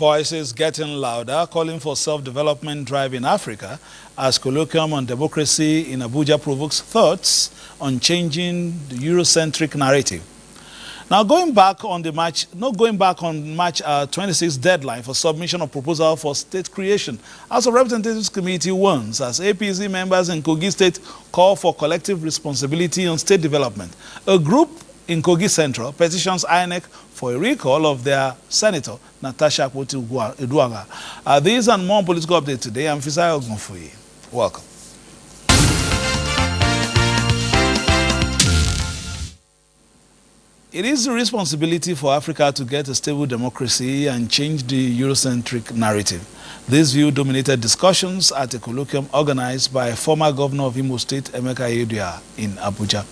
Voices getting louder, calling for self-development drive in Africa as colloquium on democracy in Abuja provokes thoughts on changing the Eurocentric narrative. Now, going back on March 26th deadline for submission of proposal for state creation, House of Representatives Committee warns as APC members in Kogi State call for collective responsibility on state development. A group in Kogi Central petitions INEC for a recall of their senator, Natasha Akpoti-Uduaghan. These and more political updates today. I'm Fisai Ogunfuyi. Welcome. It is the responsibility for Africa to get a stable democracy and change the Eurocentric narrative. This view dominated discussions at a colloquium organized by former governor of Imo State, Emeka Ihedioha, in Abuja.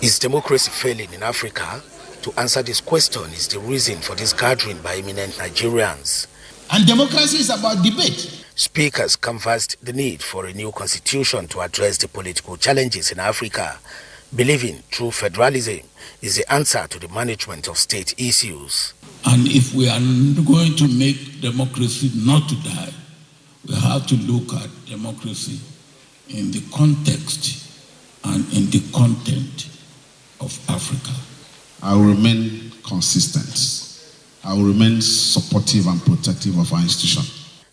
Is democracy failing in Africa? To answer this question is the reason for this gathering by eminent Nigerians. And democracy is about debate. Speakers canvassed the need for a new constitution to address the political challenges in Africa, believing true federalism is the answer to the management of state issues. And if we are going to make democracy not to die, we have to look at democracy in the context and in the content of Africa. I will remain consistent. I will remain supportive and protective of our institution.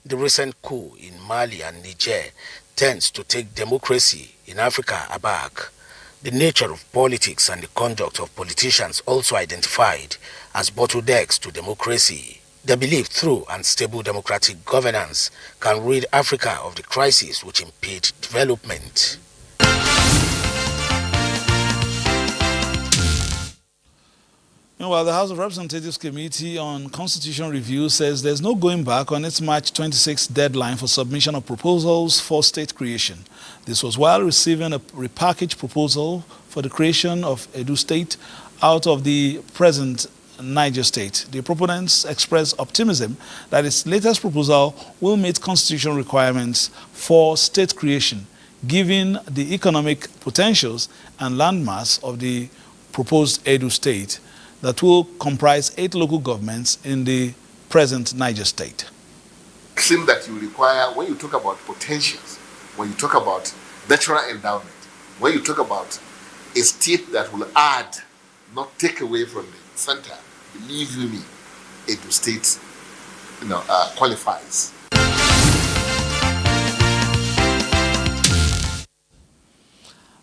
The recent coup in Mali and Niger tends to take democracy in Africa aback. The nature of politics and the conduct of politicians also identified as bottlenecks to democracy. They believe through and stable democratic governance can rid Africa of the crises which impede development. Meanwhile, the House of Representatives Committee on Constitution Review says there's no going back on its March 26th deadline for submission of proposals for state creation. This was while receiving a repackaged proposal for the creation of Edo State out of the present Niger State. The proponents expressed optimism that its latest proposal will meet constitutional requirements for state creation, given the economic potentials and landmass of the proposed Edo State that will comprise 8 local governments in the present Niger State. It seems that you require, when you talk about potentials, when you talk about natural endowment, when you talk about a state that will add, not take away from the center, believe you me, Edo State qualifies.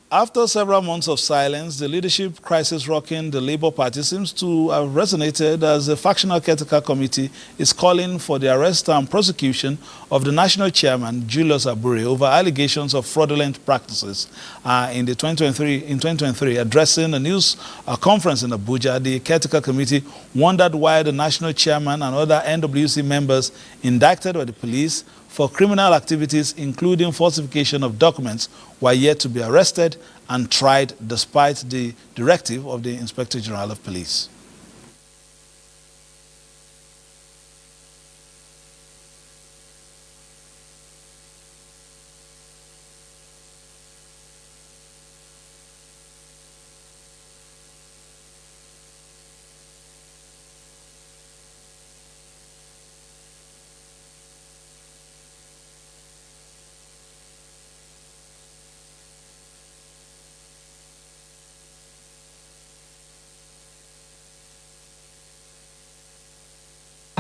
After several months of silence, the leadership crisis rocking the Labour Party seems to have resonated as the factional caretaker committee is calling for the arrest and prosecution of the national chairman, Julius Abure, over allegations of fraudulent practices. In 2023, addressing a news conference in Abuja, the caretaker committee wondered why the national chairman and other NWC members indicted by the police for criminal activities, including falsification of documents, were yet to be arrested and tried despite the directive of the Inspector General of Police.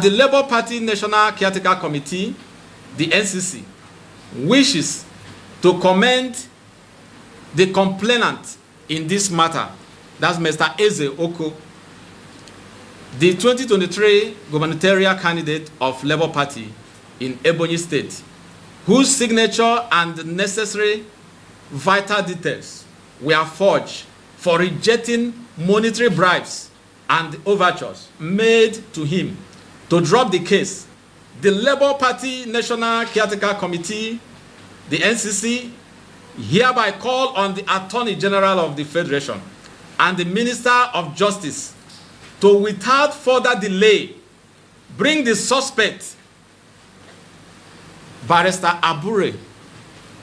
The Labour Party National Caretaker Committee, the NCC, wishes to commend the complainant in this matter, that's Mr. Eze Oko, the 2023 gubernatorial candidate of Labour Party in Ebonyi State, whose signature and necessary vital details were forged for rejecting monetary bribes and overtures made to him to drop the case. The Labour Party National Caretaker Committee, the NCC, hereby call on the Attorney General of the Federation and the Minister of Justice to, without further delay, bring the suspect, Barrister Abure,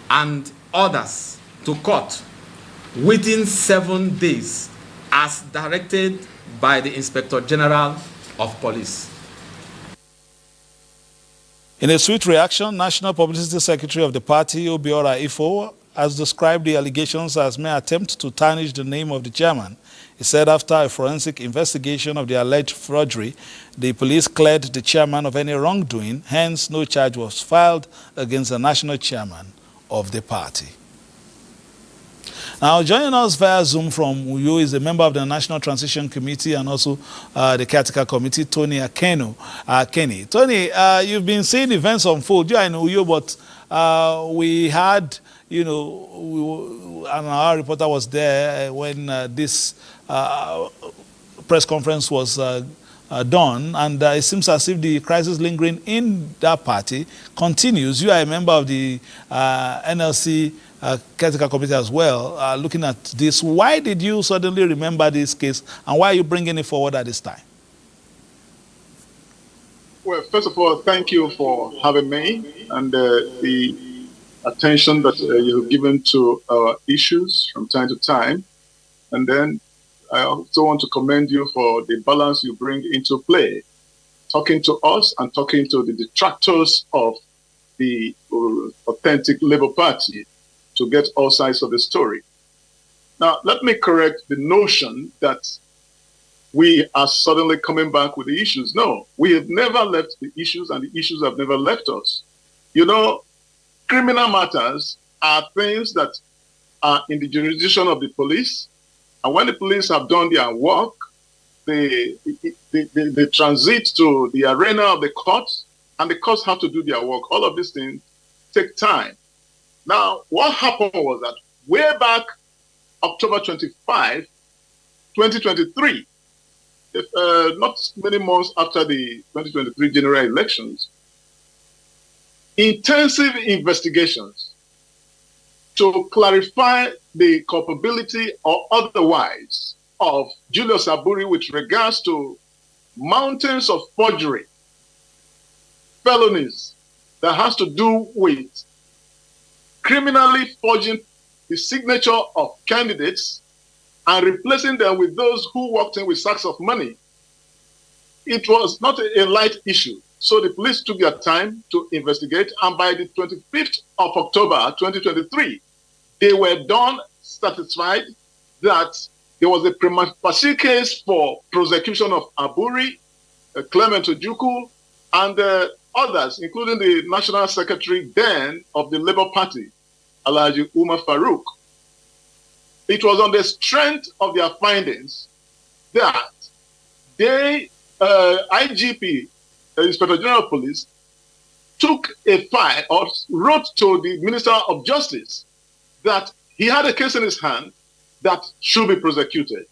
and others to court within 7 days, as directed by the Inspector General of police. In a swift reaction, National Publicity Secretary of the party, Obiora Ifo, has described the allegations as mere attempt to tarnish the name of the chairman. He said after a forensic investigation of the alleged forgery, the police cleared the chairman of any wrongdoing, hence no charge was filed against the national chairman of the party. Now, joining us via Zoom from Uyo is a member of the National Transition Committee and also the Caretaker Committee, Tony Kenny. Tony, you've been seeing events unfold. You are in Uyo, but we had, and our reporter was there when this press conference was done, and it seems as if the crisis lingering in that party continues. You are a member of the NLC Caretaker Committee as well. Looking at this, why did you suddenly remember this case, and why are you bringing it forward at this time? Well, first of all, thank you for having me and the attention that you've given to our issues from time to time. And then I also want to commend you for the balance you bring into play, talking to us and talking to the detractors of the authentic Labour Party to get all sides of the story. Now, let me correct the notion that we are suddenly coming back with the issues. No, we have never left the issues, and the issues have never left us. You know, criminal matters are things that are in the jurisdiction of the police, and when the police have done their work, they transit to the arena of the courts, and the courts have to do their work. All of these things take time. Now, what happened was that way back October 25, 2023, not many months after the 2023 general elections, intensive investigations to clarify the culpability or otherwise of Julius Aburi with regards to mountains of forgery, felonies that has to do with criminally forging the signature of candidates and replacing them with those who walked in with sacks of money. It was not a light issue. So the police took their time to investigate, and by the 25th of October 2023, they were done satisfied that there was a prima facie case for prosecution of Aburi, Clement Ojukwu, and others, including the National Secretary then of the Labour Party, Alhaji Umar Farouk. It was on the strength of their findings that they, IGP, Inspector General of Police, took a file or wrote to the Minister of Justice that he had a case in his hand that should be prosecuted.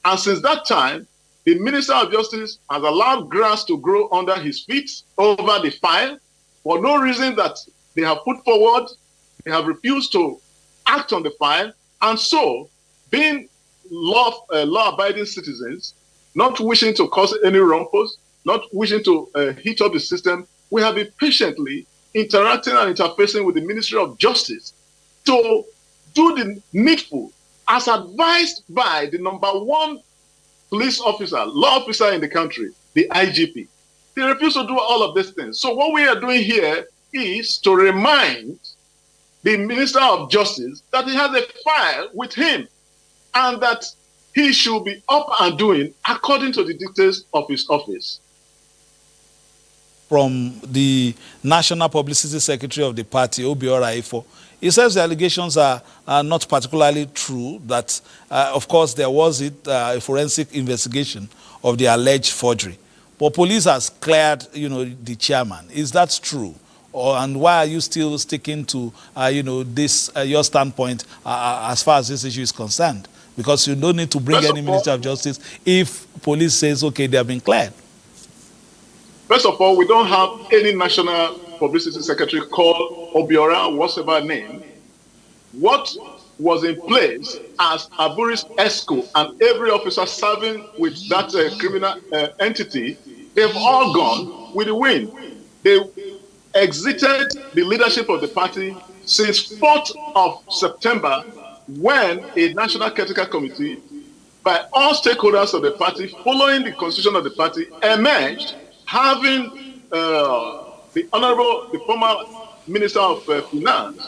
And since that time, the Minister of Justice has allowed grass to grow under his feet over the file for no reason that they have put forward. They have refused to act on the file. And so, being law-abiding citizens, not wishing to cause any rumpus, not wishing to heat up the system, we have been patiently interacting and interfacing with the Ministry of Justice to do the needful as advised by the #1 police officer, law officer in the country, the IGP. They refuse to do all of these things. So what we are doing here is to remind the Minister of Justice that he has a file with him and that he should be up and doing according to the dictates of his office. From the National Publicity Secretary of the party, Obiora Ifo, he says the allegations are not particularly true, that, of course, there was a forensic investigation of the alleged forgery. But police has cleared, the chairman. Is that true? And why are you still sticking to, this your standpoint as far as this issue is concerned? Because you don't need to bring any Minister of Justice if police says, okay, they have been cleared. First of all, we don't have any National Publicity Secretary called Obiora, whatever name. What was in place as Aburi's ESCO and every officer serving with that criminal entity, they've all gone with the wind. They exited the leadership of the party since 4th of September when a National Caretaker Committee by all stakeholders of the party following the constitution of the party emerged, having the former Minister of Finance,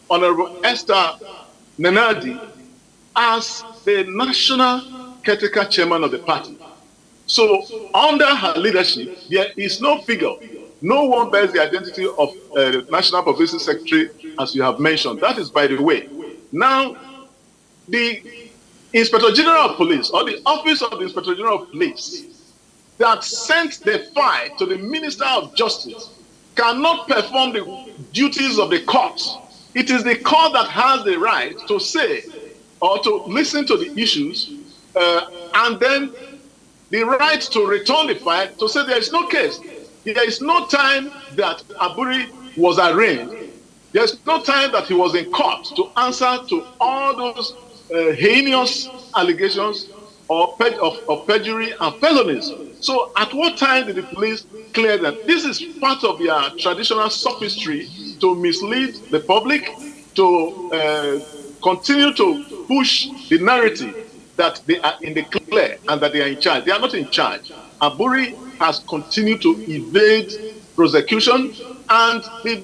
Honorable Esther Nenadi, as the national caretaker chairman of the party. So under her leadership, there is no figure. No one bears the identity of the National Publicity Secretary, as you have mentioned. That is by the way. Now, the Inspector General of Police, or the Office of the Inspector General of Police, that sent the file to the Minister of Justice cannot perform the duties of the court. It is the court that has the right to say or to listen to the issues and then the right to return the file to say there is no case. There is no time that Aburi was arraigned. There is no time that he was in court to answer to all those heinous allegations of perjury and felonies. So at what time did the police clear that? This is part of their traditional sophistry to mislead the public, to continue to push the narrative that they are in the clear and that they are in charge. They are not in charge. Aburi has continued to evade prosecution, and the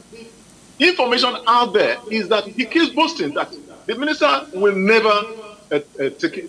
information out there is that he keeps boasting that the minister will never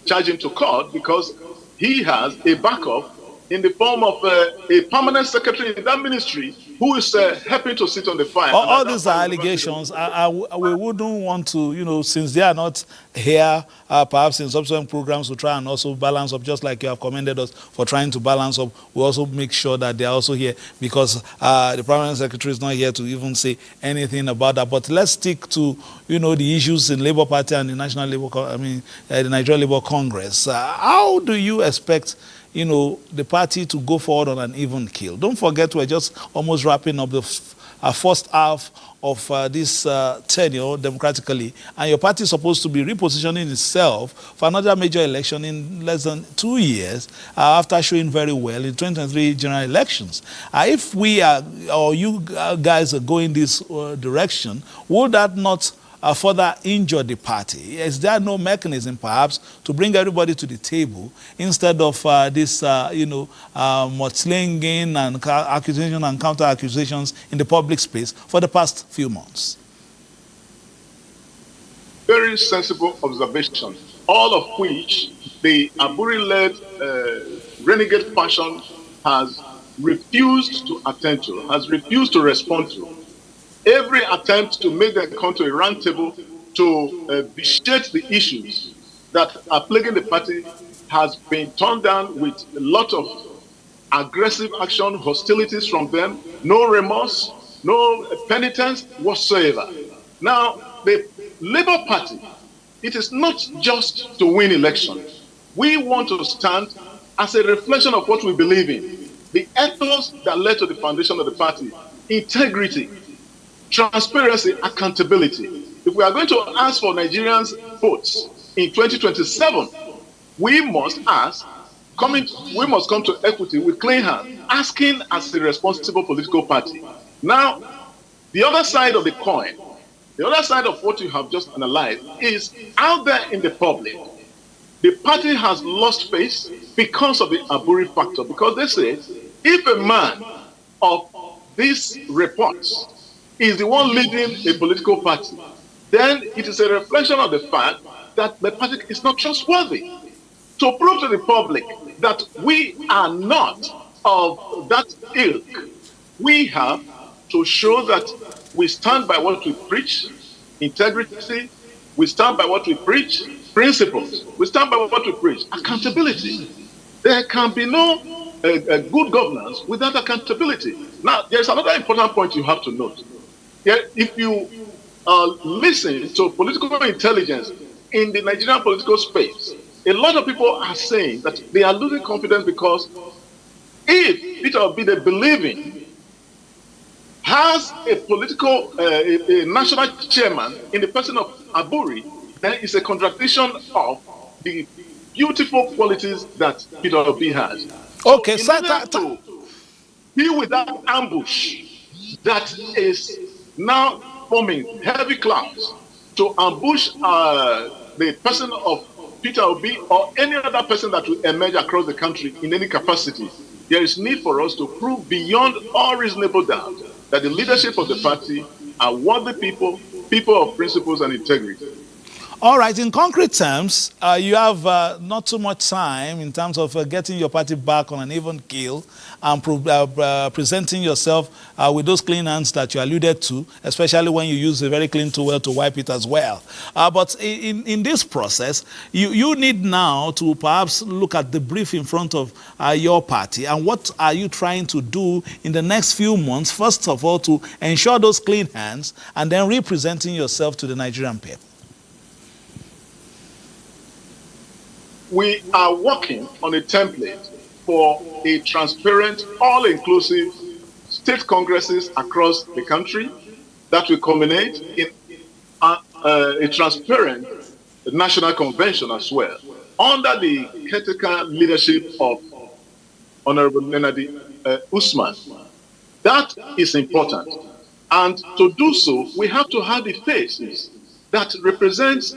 charge him to court because he has a backup in the form of a permanent secretary in that ministry who is helping to sit on the file. All these are allegations. We wouldn't want to, since they are not here, perhaps in subsequent programs to try and also balance up, just like you have commended us for trying to balance up. We also make sure that they are also here because the permanent secretary is not here to even say anything about that. But let's stick to, the issues in Labour Party and the National Labour, the Nigerian Labour Congress. How do you expect the party to go forward on an even keel? Don't forget, we're just almost wrapping up the first half of this tenure democratically, and your party is supposed to be repositioning itself for another major election in less than 2 years after showing very well in 2023 general elections. If we are, or you guys are going this direction, would that not further injure the party? Is there no mechanism, perhaps, to bring everybody to the table instead of this, mudslinging and accusation and counter-accusations in the public space for the past few months? Very sensible observation, all of which the Aburi-led renegade faction has refused to attend to, has refused to respond to. Every attempt to make them come to a round table to vitiate the issues that are plaguing the party has been turned down with a lot of aggressive action, hostilities from them, no remorse, no penitence whatsoever. Now, the Labour Party, it is not just to win elections. We want to stand as a reflection of what we believe in. The ethos that led to the foundation of the party, integrity, transparency, accountability. If we are going to ask for Nigerians' votes in 2027, we must come to equity with clean hands, asking as a responsible political party. Now, the other side of the coin, the other side of what you have just analyzed is out there in the public. The party has lost face because of the Aburi factor, because they say if a man of these reports is the one leading a political party, then it is a reflection of the fact that the party is not trustworthy. To prove to the public that we are not of that ilk, we have to show that we stand by what we preach, integrity, we stand by what we preach, principles, we stand by what we preach, accountability. There can be no good governance without accountability. Now, there's another important point you have to note. If you listen to political intelligence in the Nigerian political space, a lot of people are saying that they are losing confidence because if Peter Obi, they believe in, has a political, a national chairman in the person of Aburi, then it's a contradiction of the beautiful qualities that Peter Obi has. Okay, so in order to deal with that ambush that is now forming heavy clouds to ambush the person of Peter Obi or any other person that will emerge across the country in any capacity, there is need for us to prove beyond all reasonable doubt that the leadership of the party are worthy people, people of principles and integrity. All right, in concrete terms, you have not too much time in terms of getting your party back on an even keel and presenting yourself with those clean hands that you alluded to, especially when you use a very clean towel to wipe it as well. But in this process, you need now to perhaps look at the brief in front of your party and what are you trying to do in the next few months, first of all, to ensure those clean hands and then representing yourself to the Nigerian people. We are working on a template for a transparent, all-inclusive state congresses across the country that will culminate in a transparent national convention as well, under the caretaker leadership of Honorable Nenadi Usman. That is important. And to do so, we have to have the faces that represents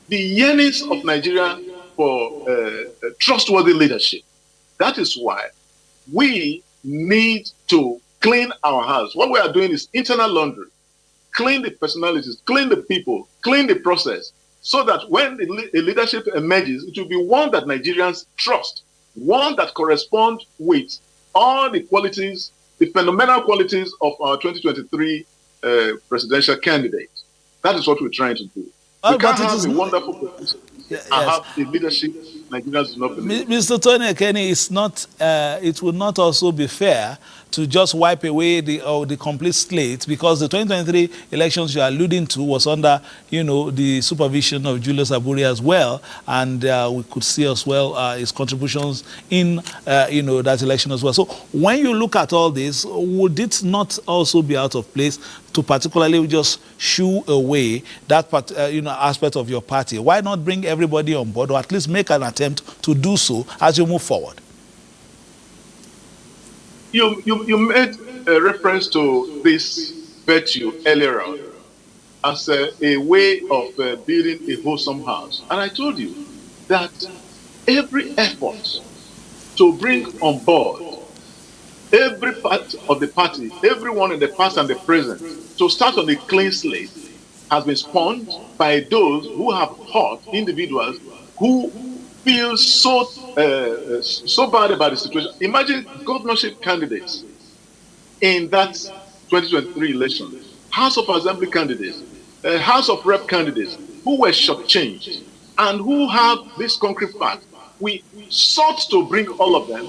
the yearnings of Nigeria for trustworthy leadership. That is why we need to clean our house. What we are doing is internal laundry. Clean the personalities, clean the people, clean the process, so that when the leadership emerges, it will be one that Nigerians trust, one that corresponds with all the qualities, the phenomenal qualities of our 2023 presidential candidate. That is what we're trying to do. We can't have a wonderful president. I have the leadership Nigerians do not believe. Mr. Tony Ekeni, it's not, it would not also be fair to just wipe away the complete slate, because the 2023 elections you are alluding to was under, the supervision of Julius Aburi as well, and we could see as well his contributions in, that election as well. So when you look at all this, would it not also be out of place to particularly just shoo away that aspect of your party? Why not bring everybody on board, or at least make an attempt to do so as you move forward? You made a reference to this virtue earlier on as a way of building a wholesome house. And I told you that every effort to bring on board every part of the party, everyone in the past and the present, to start on a clean slate, has been spawned by those who have hurt individuals who feel so bad about the situation. Imagine governorship candidates in that 2023 election, House of Assembly candidates, House of Rep candidates who were shortchanged and who have this concrete fact. We sought to bring all of them,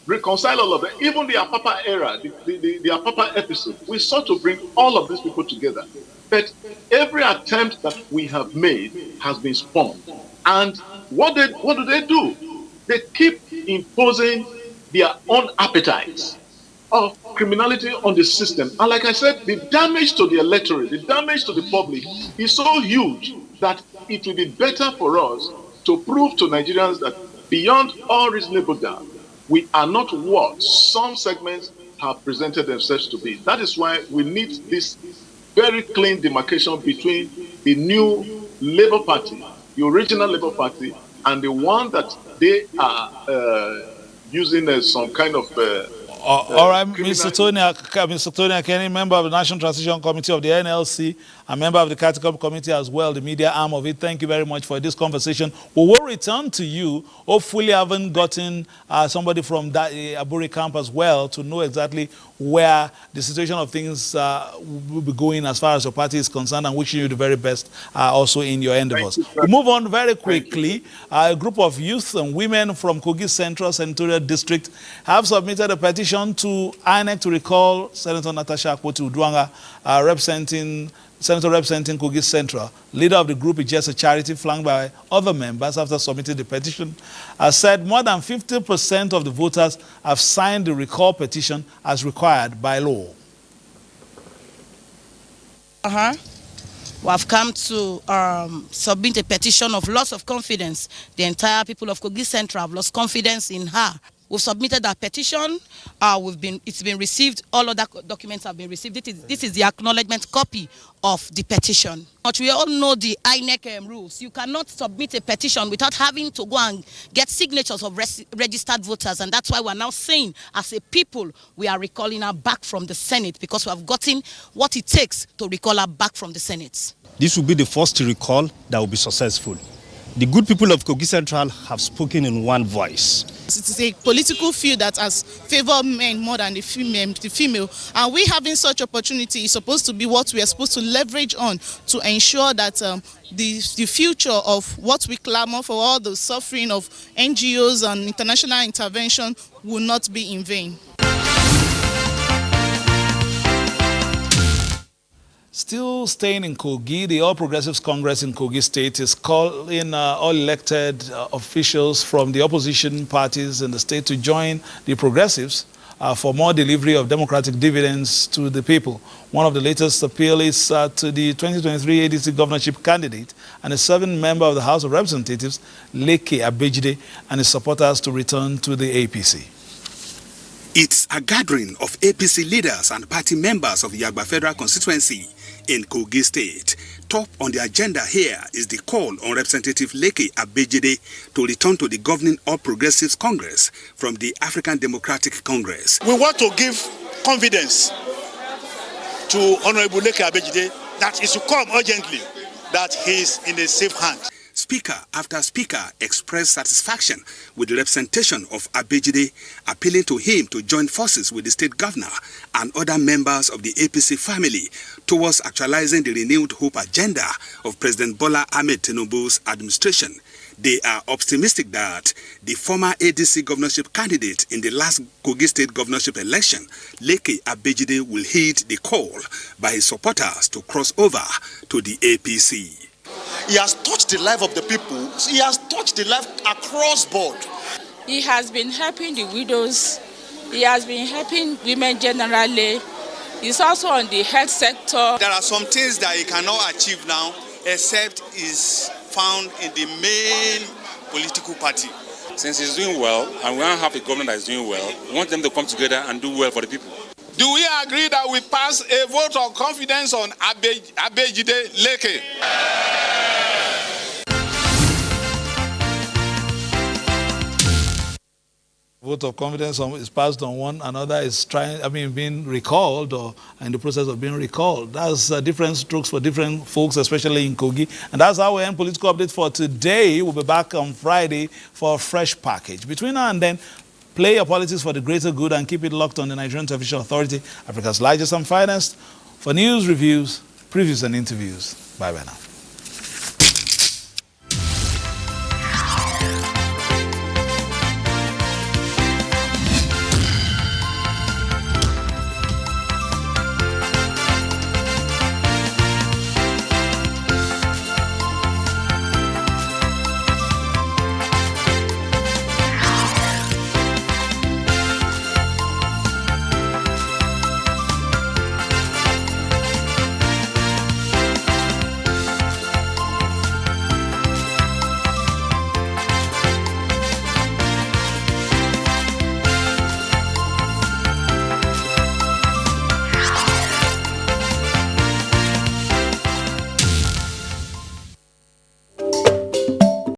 reconcile all of them, even the Apapa era, the Apapa episode. We sought to bring all of these people together. But every attempt that we have made has been spawned. And what do they do? They keep imposing their own appetites of criminality on the system. And like I said, the damage to the electorate, the damage to the public is so huge that it will be better for us to prove to Nigerians that beyond all reasonable doubt, we are not what some segments have presented themselves to be. That is why we need this very clean demarcation between the new Labour Party, the original Labour Party, and the one that they are using as some kind of all right, Mr. Tony Ekeni, member of the National Transition Committee of the NLC, a member of the Catechism Committee as well, the media arm of it. Thank you very much for this conversation. We will return to you. Hopefully, haven't gotten somebody from that Aburi camp as well to know exactly where the situation of things will be going as far as your party is concerned, and wishing you the very best also in your endeavors. We move on very quickly. A group of youth and women from Kogi Central Senatorial District have submitted a petition to INEC to recall Senator Natasha Akpoti-Uduaghan, Senator representing Kogi Central. Leader of the group is just a charity flanked by other members after submitting the petition. Said more than 50% of the voters have signed the recall petition as required by law. We have come to submit a petition of loss of confidence. The entire people of Kogi Central have lost confidence in her. We've submitted our petition. It's been received. All other documents have been received. This is the acknowledgement copy of the petition. But we all know the INEC rules. You cannot submit a petition without having to go and get signatures of registered voters. And that's why we're now saying, as a people, we are recalling her back from the Senate, because we have gotten what it takes to recall her back from the Senate. This will be the first recall that will be successful. The good people of Kogi Central have spoken in one voice. It is a political field that has favored men more than the female. And we having such opportunity is supposed to be what we are supposed to leverage on to ensure that the future of what we clamor for, all the suffering of NGOs and international intervention, will not be in vain. Still staying in Kogi, the All Progressives Congress in Kogi State is calling all elected officials from the opposition parties in the state to join the Progressives for more delivery of democratic dividends to the people. One of the latest appeal is to the 2023 ADC governorship candidate and a serving member of the House of Representatives, Leke Abejide, and his supporters to return to the APC. It's a gathering of APC leaders and party members of Yagba Federal Constituency in Kogi State. Top on the agenda here is the call on Representative Leke Abejide to return to the governing All Progressives Congress from the African Democratic Congress. We want to give confidence to Honorable Leke Abejide that he should come urgently, that he is in a safe hand. Speaker after speaker expressed satisfaction with the representation of Abejide, appealing to him to join forces with the state governor and other members of the APC family towards actualizing the renewed hope agenda of President Bola Ahmed Tinubu's administration. They are optimistic that the former ADC governorship candidate in the last Kogi State governorship election, Leke Abejide, will heed the call by his supporters to cross over to the APC. He has touched the life of the people. He has touched the life across board. He has been helping the widows. He has been helping women generally. He's also on the health sector. There are some things that he cannot achieve now, except is found in the main political party. Since he's doing well, and we don't have a government that is doing well, we want them to come together and do well for the people. Do we agree that we pass a vote of confidence on Abejide Leke? Vote of confidence is passed on one, another is being recalled or in the process of being recalled. That's different strokes for different folks, especially in Kogi. And that's how we end Political Update for today. We'll be back on Friday for a fresh package. Between now and then, play your politics for the greater good and keep it locked on the Nigerian Television Authority, Africa's largest and finest, for news, reviews, previews, and interviews. Bye-bye now.